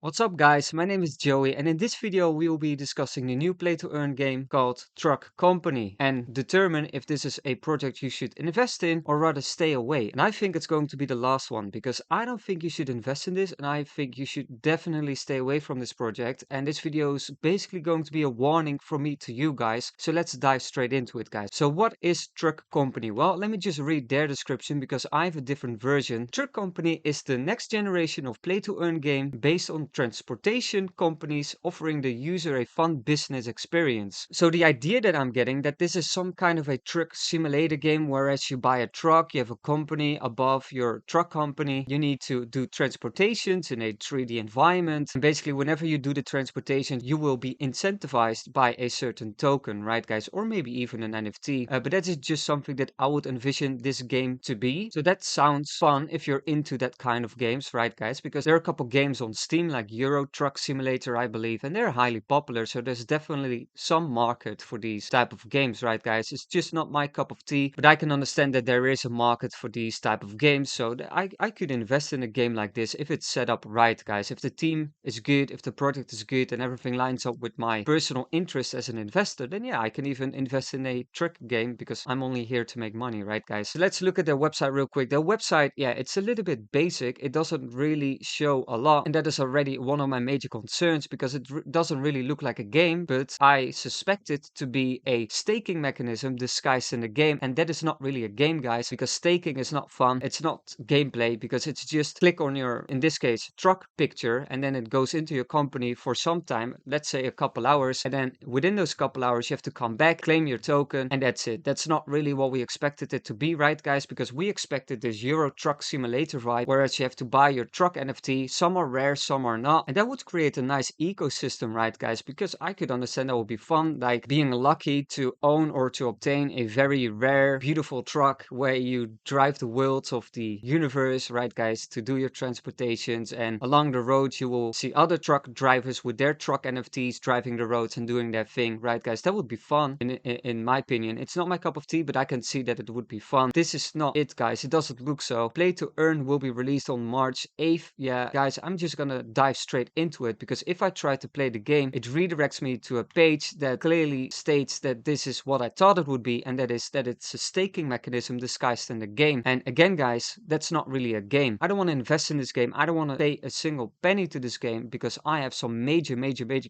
What's up guys, my name is Joey and in this video we will be discussing the new play to earn game called TruckCompany and determine if this is a project you should invest in or rather stay away. And I think it's going to be the last one because I don't think you should invest in this and I think you should definitely stay away from this project. And this video is basically going to be a warning from me to you guys. So let's dive straight into it guys. So what is TruckCompany? Well, let me just read their description because I have a different version. TruckCompany is the next generation of play to earn game based on transportation companies offering the user a fun business experience. So the idea that I'm getting that this is some kind of a truck simulator game, whereas you buy a truck, you have a company above your truck company, you need to do transportations in a 3D environment. And basically, whenever you do the transportation, you will be incentivized by a certain token, right, guys? Or maybe even an NFT. But that is just something that I would envision this game to be. So that sounds fun if you're into that kind of games, right, guys? Because there are a couple games on Steam like Euro Truck Simulator, I believe, and they're highly popular. So there's definitely some market for these type of games, right, guys? It's just not my cup of tea, but I can understand that there is a market for these type of games. So I could invest in a game like this if it's set up right, guys. If the team is good, if the project is good, and everything lines up with my personal interest as an investor, then yeah, I can even invest in a truck game because I'm only here to make money, right, guys? So let's look at their website real quick. Their website, yeah, it's a little bit basic. It doesn't really show a lot, and that is already one of my major concerns because it doesn't really look like a game, but I suspect it to be a staking mechanism disguised in a game, and that is not really a game, guys, because staking is not fun. It's not gameplay because it's just click on your, in this case, truck picture, and then it goes into your company for some time, let's say a couple hours, and then within those couple hours you have to come back, claim your token, and that's it. That's not really what we expected it to be, right, guys? Because we expected this Euro Truck Simulator vibe, whereas you have to buy your truck NFT. Some are rare, some are not, and that would create a nice ecosystem, right, guys? Because I could understand that would be fun, like being lucky to own or to obtain a very rare, beautiful truck where you drive the world of the universe, right, guys, to do your transportations, and along the road you will see other truck drivers with their truck NFTs driving the roads and doing their thing, right, guys? That would be fun in my opinion. It's not my cup of tea, but I can see that it would be fun. This is not it, guys. It doesn't look so. Play to Earn will be released on March 8th. Yeah, guys, I'm just gonna dive straight into it because if I try to play the game, it redirects me to a page that clearly states that this is what I thought it would be, and that is that it's a staking mechanism disguised in the game. And again, guys, that's not really a game. I don't want to invest in this game. I don't want to pay a single penny to this game because I have some major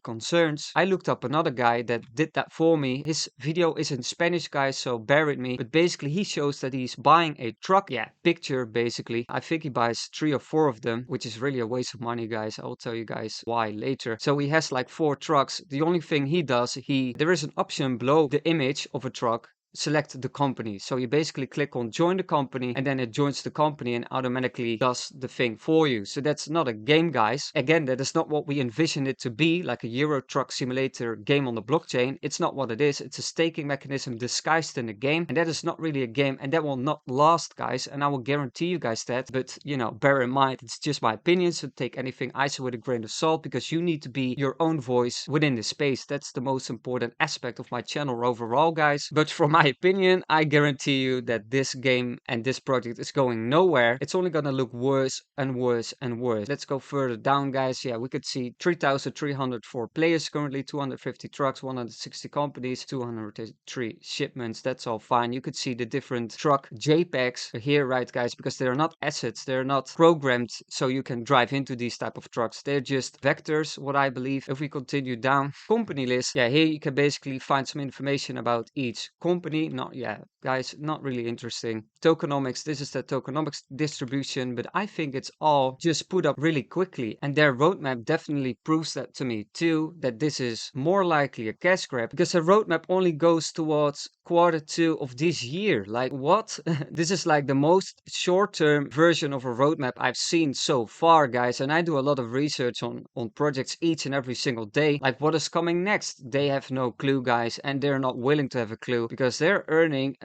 concerns. I looked up another guy that did that for me. His video is in Spanish, guys, so bear with me. But basically, he shows that he's buying a truck. Yeah, picture, basically. I think he buys 3 or 4 of them, which is really a waste of money, guys. I'll tell you guys why later. So he has like 4 trucks. The only thing he does, there is an option below the image of a truck. Select the company. So you basically click on join the company and then it joins the company and automatically does the thing for you. So that's not a game, guys. Again, that is not what we envisioned it to be, like a Euro Truck Simulator game on the blockchain. It's not what it is. It's a staking mechanism disguised in a game, and that is not really a game, and that will not last, guys, and I will guarantee you guys that. But you know, bear in mind, it's just my opinion, so take anything I say with a grain of salt because you need to be your own voice within this space. That's the most important aspect of my channel overall, guys. But from my opinion, I guarantee you that this game and this project is going nowhere. It's only gonna look worse and worse and worse. Let's go further down, guys. Yeah, we could see 3,304 players currently, 250 trucks, 160 companies, 203 shipments. That's all fine. You could see the different truck JPEGs here, right, guys? Because they're not assets. They're not programmed so you can drive into these type of trucks. They're just vectors, what I believe. If we continue down, company list. Yeah, here you can basically find some information about each company. Not, yeah, guys, not really interesting. Tokenomics, this is the tokenomics distribution, but I think it's all just put up really quickly. And their roadmap definitely proves that to me too, that this is more likely a cash grab because the roadmap only goes towards Q2 of this year. Like what? This is like the most short-term version of a roadmap I've seen so far, guys. And I do a lot of research on projects each and every single day. Like what is coming next? They have no clue, guys, and they're not willing to have a clue because because they're earning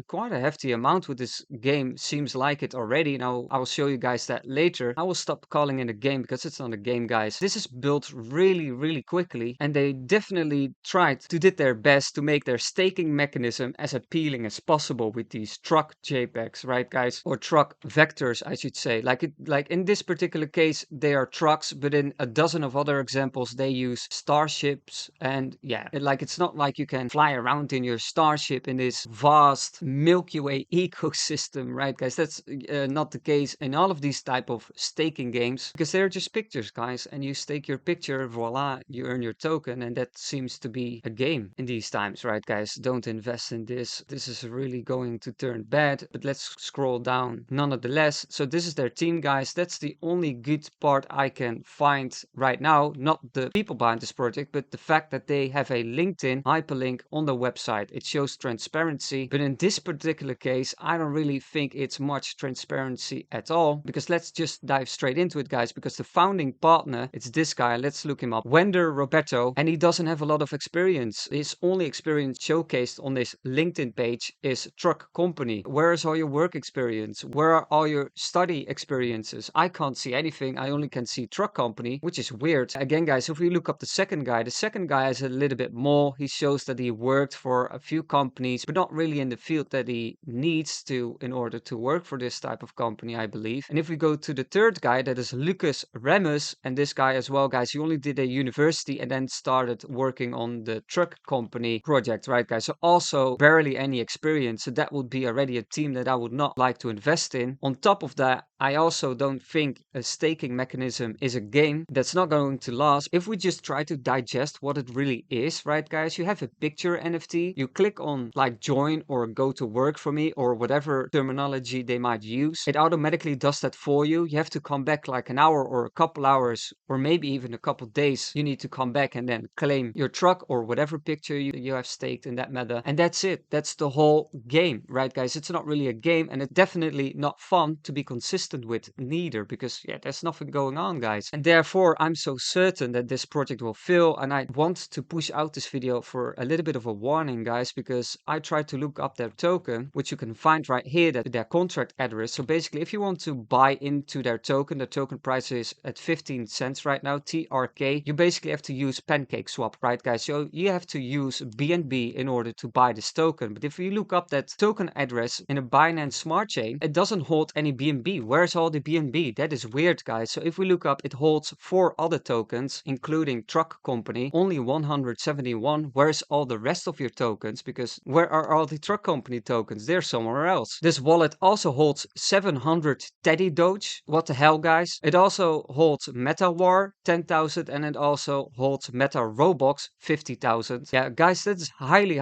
quite a hefty amount with this game. Seems like it already. Now I will show you guys that later. I will stop calling it a game because it's not a game, guys. This is built really quickly, and they definitely tried to did their best to make their staking mechanism as appealing as possible with these truck JPEGs, right, guys? Or truck vectors, I should say. Like in this particular case, they are trucks, but in a dozen of other examples, they use starships. And yeah, it's not like you can fly around in your starship in this vast Milky Way ecosystem, right, guys? That's not the case in all of these type of staking games, because they're just pictures, guys, and you stake your picture, voila, you earn your token, and that seems to be a game in these times, right, guys? Don't invest in this. This is really going to turn bad. But let's scroll down nonetheless. So this is their team, guys. That's the only good part I can find right now. Not the people behind this project, but the fact that they have a LinkedIn hyperlink on the website. It shows transparency, but in this particular case, I don't really think it's much transparency at all, because let's just dive straight into it, guys, because the founding partner, it's this guy. Let's look him up, Wender Roberto, and he doesn't have a lot of experience. His only experience showcased on this LinkedIn page is TruckCompany. Where is all your work experience? Where are all your study experiences? I can't see anything. I only can see TruckCompany, which is weird. Again, guys, if we look up the second guy has a little bit more. He shows that he worked for a few companies, but not really in the field that he needs to in order to work for this type of company, I believe. And if we go to the third guy, that is Lucas Remus, and this guy as well, guys, he only did a university and then started working on the TruckCompany project, right, guys? So also barely any experience. So that would be already a team that I would not like to invest in. On top of that, I also don't think a staking mechanism is a game that's not going to last. If we just try to digest what it really is, right, guys? You have a picture NFT. You click on like join or go to work for me or whatever terminology they might use. It automatically does that for you. You have to come back like an hour or a couple hours or maybe even a couple days. You need to come back and then claim your truck or whatever picture you have staked in that matter. And that's it. That's the whole game, right, guys? It's not really a game, and it's definitely not fun to be consistent with neither, because yeah, there's nothing going on, guys. And therefore, I'm so certain that this project will fail, and I want to push out this video for a little bit of a warning, guys, because I tried to look up their token, which you can find right here, that their contract address. So basically, if you want to buy into their token, the token price is at 15 cents right now, TRK. You basically have to use Pancake Swap, right, guys? So you have to use BNB in order to buy this token. But if you look up that token address in a Binance Smart Chain, it doesn't hold any BNB. Where's all the BNB? That is weird, guys. So if we look up, it holds 4 other tokens, including TruckCompany, only 171. Where's all the rest of your tokens? Because where are all the TruckCompany tokens? They're somewhere else. This wallet also holds 700 Teddy Doge. What the hell, guys? It also holds MetaWar 10,000, and it also holds Meta Robux 50,000. Yeah, guys, that's highly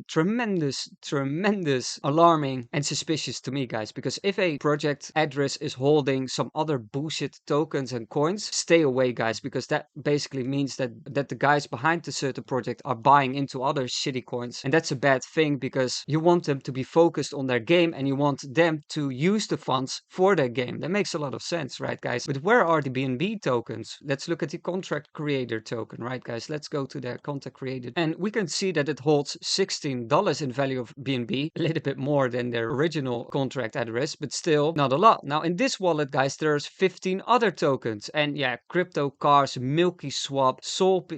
tremendous alarming and suspicious to me, guys, because if a project address is holding some other bullshit tokens and coins, stay away, guys, because that basically means that the guys behind the certain project are buying into other shitty coins, and that's a bad thing, because you want them to be focused on their game and you want them to use the funds for their game. That makes a lot of sense, right, guys? But where are the BNB tokens? Let's look at the contract creator token, right, guys? Let's go to their contract creator, and we can see that it holds $16 in value of BNB, a little bit more than their original contract address, but still not a lot. Now in this wallet, guys, there's 15 other tokens, and yeah, crypto cars, Milky Swap,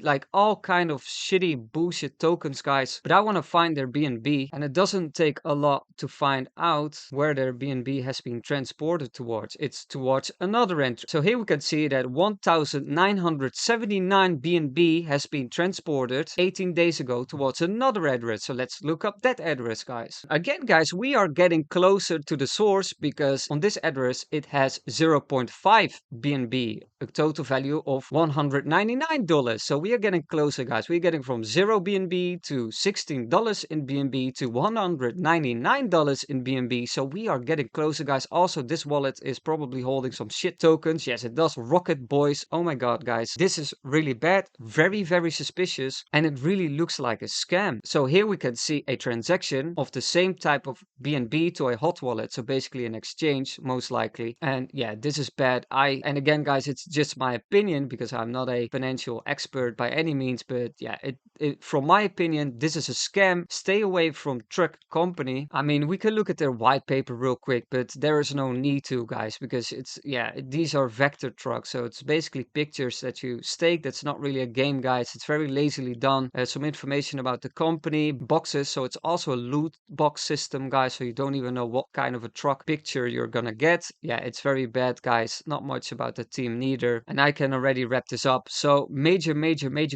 like all kind of shitty bullshit tokens, guys. But I want to find their BNB, and it doesn't take a lot to find out where their BNB has been transported towards. It's towards another entry. So here we can see that 1,979 BNB has been transported 18 days ago towards another address. So let's look up that address, guys. Again, guys, we are getting closer to the source, because on this address it has 0.5 BNB, a total value of $199. So we are getting closer, guys. We're getting from 0 BNB to $16 in BNB to $199 in BNB. So we are getting closer, guys. Also, this wallet is probably holding some shit tokens. Yes, it does. Rocket Boys. Oh my god, guys. This is really bad. Very suspicious. And it really looks like a scam. So here we can see a transaction of the same type of BNB to a hot wallet. So basically an exchange, most likely. And yeah, this is bad. And again, guys, it's just my opinion, because I'm not a financial expert by any means. But yeah, from my opinion, this is a scam stay away from TruckCompany. I mean, we can look at their white paper real quick, but there is no need to, guys, because these are vector trucks. So it's basically pictures that you stake. That's not really a game, guys. It's very lazily done. Some information about the company, boxes. So it's also a loot box system, guys. So you don't even know what kind of a truck picture you're gonna get. Yeah, it's very bad, guys. Not much about the team neither. And I can already wrap this up. So major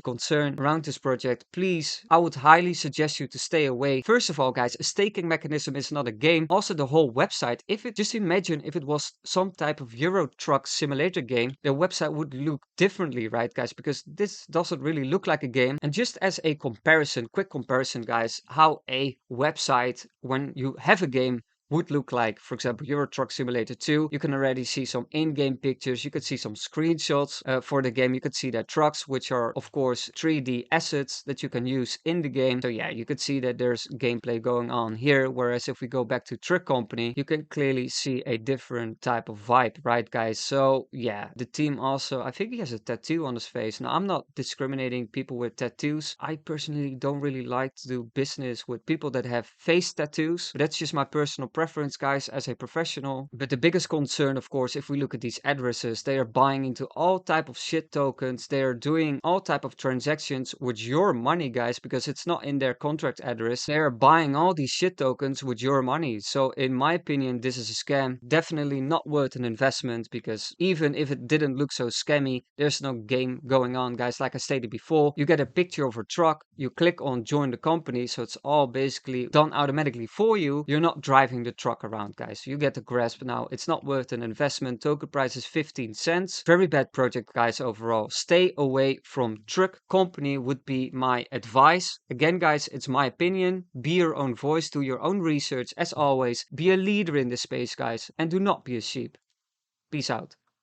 concern around this project. Please, I would highly suggest you to stay away. First of all, guys, a staking mechanism is not a game. Also, the whole website, just imagine if it was some type of Euro Truck Simulator game, the website would look differently, right, guys? Because this doesn't really look like a game. And just as a comparison, quick comparison, guys, how a website, when you have a game, would look like. For example, Euro Truck Simulator 2, you can already see some in-game pictures. You could see some screenshots for the game. You could see their trucks, which are, of course, 3D assets that you can use in the game. So yeah, you could see that there's gameplay going on here. Whereas if we go back to TruckCompany, you can clearly see a different type of vibe, right, guys? So yeah, the team also, I think he has a tattoo on his face. Now, I'm not discriminating people with tattoos. I personally don't really like to do business with people that have face tattoos, but that's just my personal preference, guys, as a professional. But the biggest concern, of course, if we look at these addresses, they are buying into all type of shit tokens. They are doing all type of transactions with your money, guys, because it's not in their contract address. They are buying all these shit tokens with your money. So in my opinion, this is a scam. Definitely not worth an investment, because even if it didn't look so scammy, there's no game going on, guys. Like I stated before, you get a picture of a truck, you click on join the company, so it's all basically done automatically for you. You're not driving the truck around, guys. You get the grasp now. It's not worth an investment. Token price is 15 cents. Very bad project, guys, overall. Stay away from TruckCompany would be my advice. Again, guys, it's my opinion. Be your own voice, do your own research. As always, be a leader in this space, guys, and do not be a sheep. Peace out.